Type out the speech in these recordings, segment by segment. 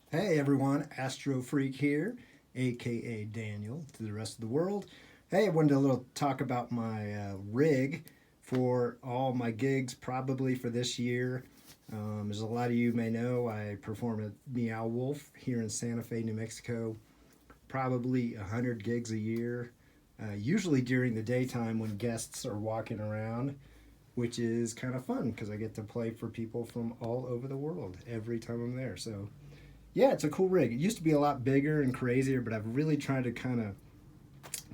Hey everyone, Astro Freak here, aka Daniel to the rest of the world. Hey, I wanted to little talk about my rig for all my gigs, probably for this year. As a lot of you may know, I perform at Meow Wolf here in Santa Fe, New Mexico, probably 100 gigs a year, usually during the daytime when guests are walking around, which is kind of fun because I get to play for people from all over the world every time I'm there. So yeah, it's a cool rig. It used to be a lot bigger and crazier, but I've really tried to kind of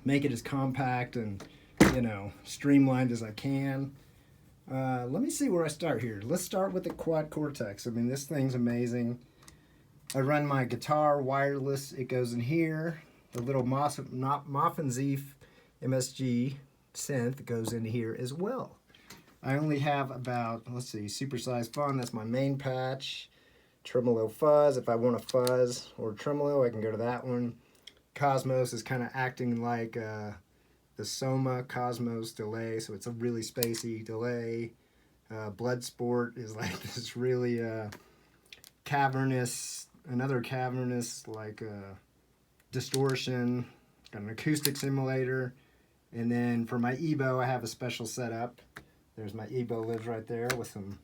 make it as compact and, streamlined as I can. Let me see where I start here. Let's start with the Quad Cortex. I mean, this thing's amazing. I run my guitar wireless. It goes in here. The little Moffenzief MSG synth goes in here as well. I only have about, let's see, Supersized Fun. That's my main patch. Tremolo Fuzz, if I want a fuzz or tremolo, I can go to that one. Cosmos is kind of acting like the Soma Cosmos delay, so it's a really spacey delay. Bloodsport is like this really cavernous, another cavernous like distortion. Got an acoustic simulator, and then for my EBO, I have a special setup. There's my EBO lives right there with some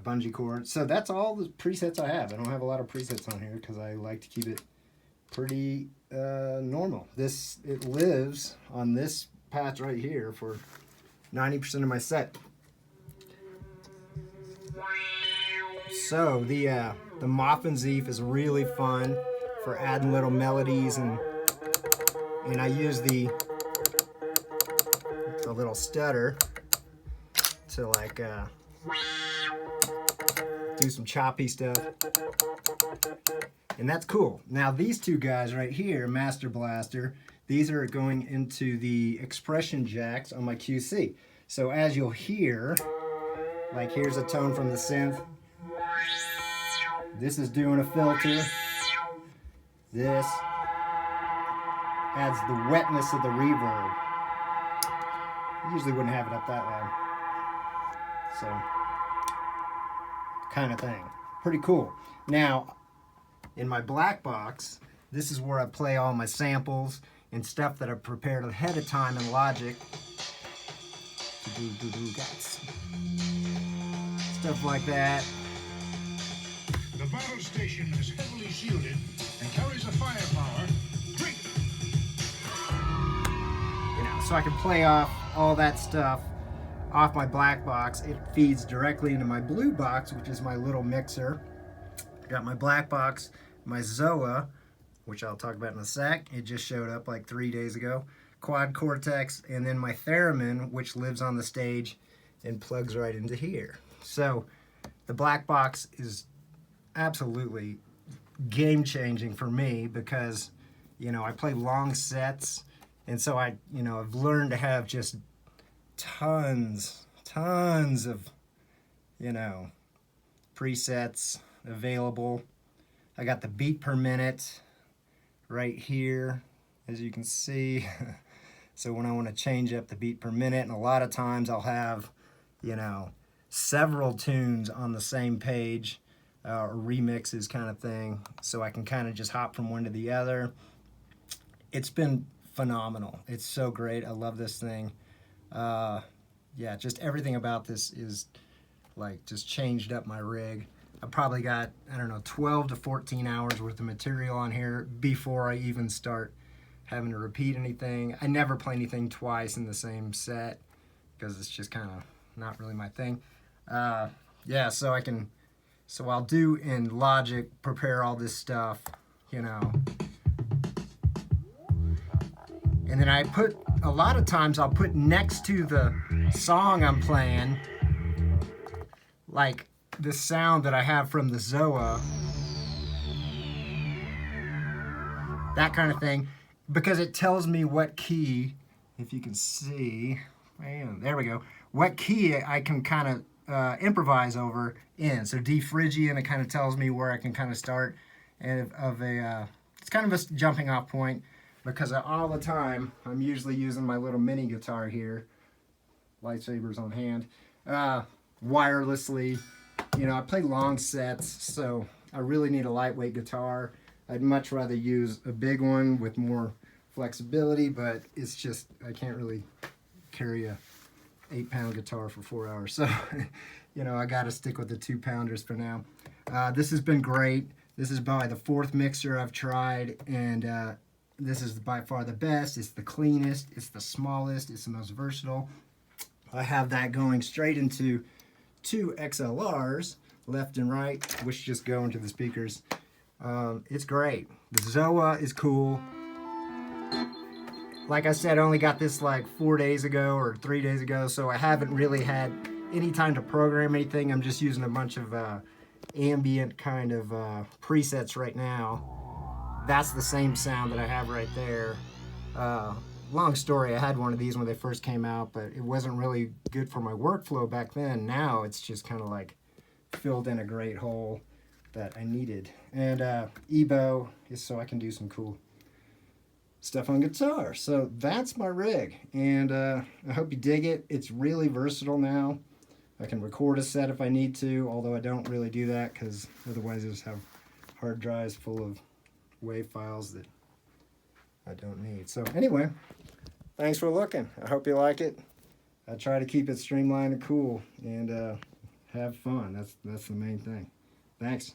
bungee cord. So that's all the presets I have. I don't have a lot of presets on here because I like to keep it pretty normal. It lives on this patch right here for 90% of my set. So the Moffenzief is really fun for adding little melodies, and I use the little stutter to like do some choppy stuff, and that's cool. Now these two guys right here, Master Blaster, these are going into the expression jacks on my QC. So as you'll hear, like here's a tone from the synth. This is doing a filter. This adds the wetness of the reverb. Usually wouldn't have it up that loud. So kind of thing. Pretty cool. Now, in my black box, this is where I play all my samples and stuff that I've prepared ahead of time in Logic. Stuff like that. The battle station is heavily shielded and carries a firepower great. So I can play off all that stuff off my black box. It feeds directly into my blue box, which is my little mixer. I got my black box, my Zoa, which I'll talk about in a sec. It just showed up like 3 days ago. Quad Cortex, and then my Theremin, which lives on the stage and plugs right into here. So the black box is absolutely game-changing for me because, I play long sets, and so I've learned to have just tons of presets available. I got the beat per minute right here, as you can see. So when I want to change up the beat per minute, and a lot of times I'll have several tunes on the same page, or remixes kind of thing, so I can kind of just hop from one to the other. It's been phenomenal. It's so great. I love this thing. Yeah, just everything about this is like just changed up my rig. I probably got, 12 to 14 hours worth of material on here before I even start having to repeat anything. I never play anything twice in the same set because it's just kind of not really my thing. Yeah, so I'll do in Logic, prepare all this stuff, and then a lot of times I'll put next to the song I'm playing, like the sound that I have from the Zoa, that kind of thing, because it tells me what key, if you can see, man, there we go, what key I can kind of improvise over in. So D Phrygian, it kind of tells me where I can kind of start, and it's kind of a jumping off point, because all the time I'm usually using my little mini guitar here, lightsabers on hand, wirelessly you know, I play long sets, so I really need a lightweight guitar. I'd much rather use a big one with more flexibility, but it's just, I can't really carry a 8-pound guitar for 4 hours. So, you know, I got to stick with the 2-pounders for now. This has been great. This is probably the 4th mixer I've tried, and this is by far the best. It's the cleanest, it's the smallest, it's the most versatile. I have that going straight into 2 XLRs, left and right, which just go into the speakers. It's great. The Zoa is cool. Like I said, I only got this like 4 days ago or 3 days ago, so I haven't really had any time to program anything. I'm just using a bunch of ambient kind of presets right now. That's the same sound that I have right there. Long story, I had one of these when they first came out, but it wasn't really good for my workflow back then. Now it's just kind of like filled in a great hole that I needed. And EBO is so I can do some cool stuff on guitar. So that's my rig, and I hope you dig it. It's really versatile now. I can record a set if I need to, although I don't really do that because otherwise I just have hard drives full of WAV files that I don't need. So anyway, thanks for looking. I hope you like it. I try to keep it streamlined and cool and have fun. That's the main thing. Thanks.